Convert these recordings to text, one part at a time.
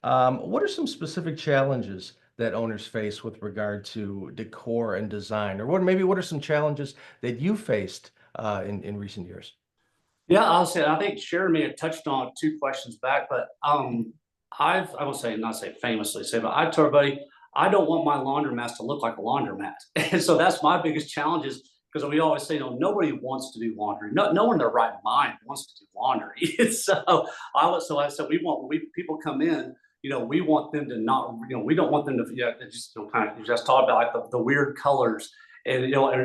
What are some specific challenges that owners face with regard to decor and design? Or what are some challenges that you faced in recent years? Yeah, I'll say I think Sharon may have touched on two questions back, but I will say not say famously say, but I told everybody I don't want my laundromat to look like a laundromat, and so that's my biggest challenge is because we always say, nobody wants to do laundry. No one in their right mind wants to do laundry. And so I said we want when people come in, we want them to not, we don't want them to just kind of you just talk about like the weird colors and or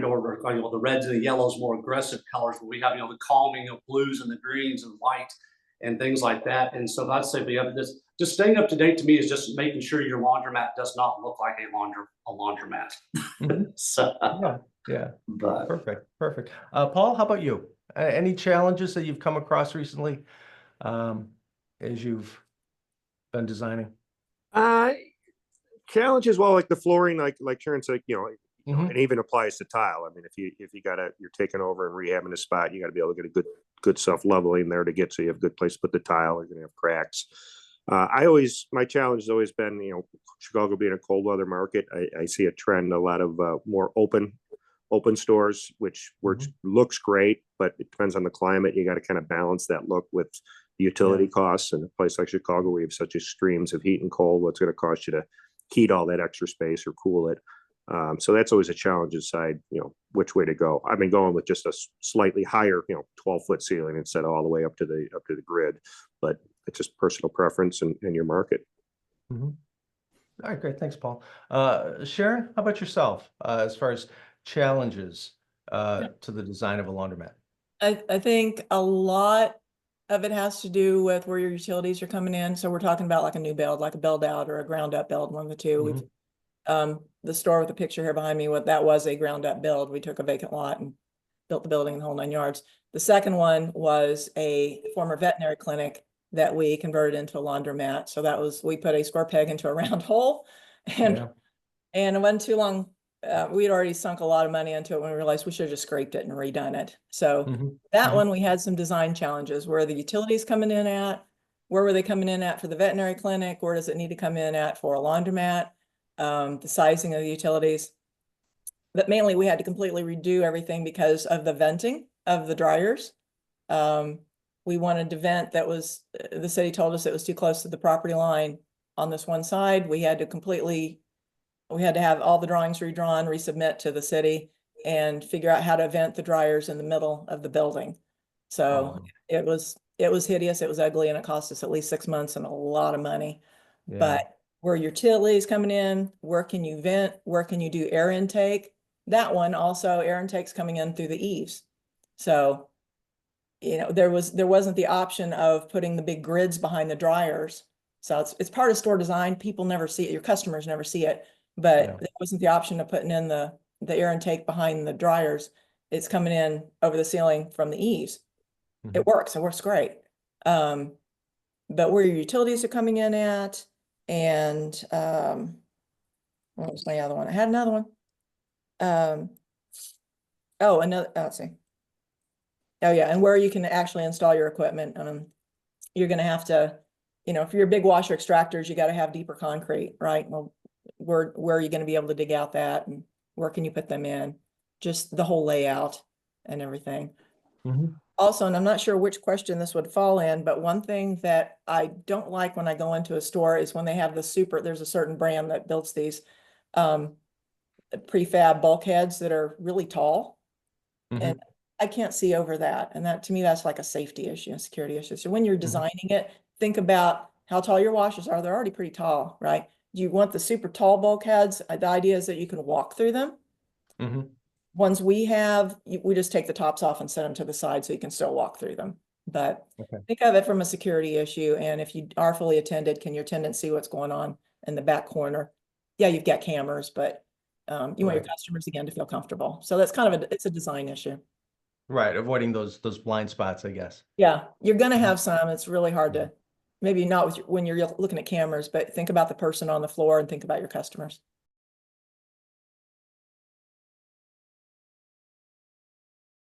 the reds and the yellows, more aggressive colors. Where we have the calming of blues and the greens and white and things like that. And so I'd say just staying up to date to me is just making sure your laundromat does not look like a laundromat. Mhm. So, Yeah, yeah. but Perfect, perfect. Paul, how about you? Any challenges that you've come across recently um, as you've been designing? Uh, Challenges, well, like the flooring, like Sharon said, it Hmm. even applies to tile. I mean, you're taking over and rehabbing a spot, you got to be able to get a good self leveling there to get so you have a good place to put the tile. You're gonna have cracks. My challenge has always been, Chicago being a cold weather market. I see a trend, a lot of more open stores, which Hmm. looks great, but it depends on the climate. You got to kind of balance that look with the Yeah. utility costs. And a place like Chicago, where you have such extremes of heat and cold, what's going to cost you to heat all that extra space or cool it? So that's always a challenge inside, which way to go. I've been going with just a slightly higher, 12-foot ceiling instead of all the way up to the grid, but it's just personal preference and your market. Hmm. All right, great. Thanks, Paul. Sharon, how about yourself as far as challenges to the design of a laundromat? I think a lot of it has to do with where your utilities are coming in. So we're talking about like a new build, like a build out or a ground up build, one of the two. We've Hmm. the store with the picture here behind me, what that was a ground up build. We took a vacant lot and built the building the whole 9 yards. The second one was a former veterinary clinic that we converted into a laundromat. So that was, we put a square peg into a round hole, and Yeah. and it wasn't too long. We had already sunk a lot of money into it when we realized we should have just scraped it and redone it. So Hmm. that Hmm. one, we had some design challenges. Where are the utilities coming in at? Where were they coming in at for the veterinary clinic? Where does it need to come in at for a laundromat? The sizing of the utilities. But mainly we had to completely redo everything because of the venting of the dryers. Um, we wanted to vent that was, the city told us it was too close to the property line on this one side. We had to have all the drawings redrawn, resubmit to the city, and figure out how to vent the dryers in the middle of the building. So Oh, it was hideous, it was ugly, and it cost us at least 6 months and a lot of money. yeah. But where your utilities coming in, where can you vent? Where can you do air intake? That one also, air intake's coming in through the eaves. So, there wasn't the option of putting the big grids behind the dryers. So it's part of store design. People never see it, your customers never see it, but Yeah. there wasn't the option of putting in the air intake behind the dryers. It's coming in over the ceiling from the eaves. Mhm. It works great. Um, but where your utilities are coming in at, and what was my other one? I had another one. Um, let's see. Oh yeah, and where you can actually install your equipment. You're gonna have to, if you're big washer extractors, you got to have deeper concrete, right? Well, where are you going to be able to dig out that, and where can you put them in? Just the whole layout and everything. Mhm. Also, and I'm not sure which question this would fall in, but one thing that I don't like when I go into a store is when they have there's a certain brand that builds these um, prefab bulkheads that are really tall. And Mhm. I can't see over that. And that, to me, that's like a safety issue, a security issue. So when you're Mhm. designing it, think about how tall your washers are. They're already pretty tall, right? Do you want the super tall bulkheads? The idea is that you can walk through them. Mhm. Ones we have, we just take the tops off and set them to the side so you can still walk through them. But Okay. think of it from a security issue. And if you are fully attended, can your attendant see what's going on in the back corner? Yeah, you've got cameras, but you want your Right. customers again to feel comfortable. So that's kind of it's a design issue. Right. Avoiding those blind spots, I guess. Yeah, you're gonna Mhm. have some. It's really hard Mhm. to, maybe not when you're looking at cameras, but think about the person on the floor and think about your customers.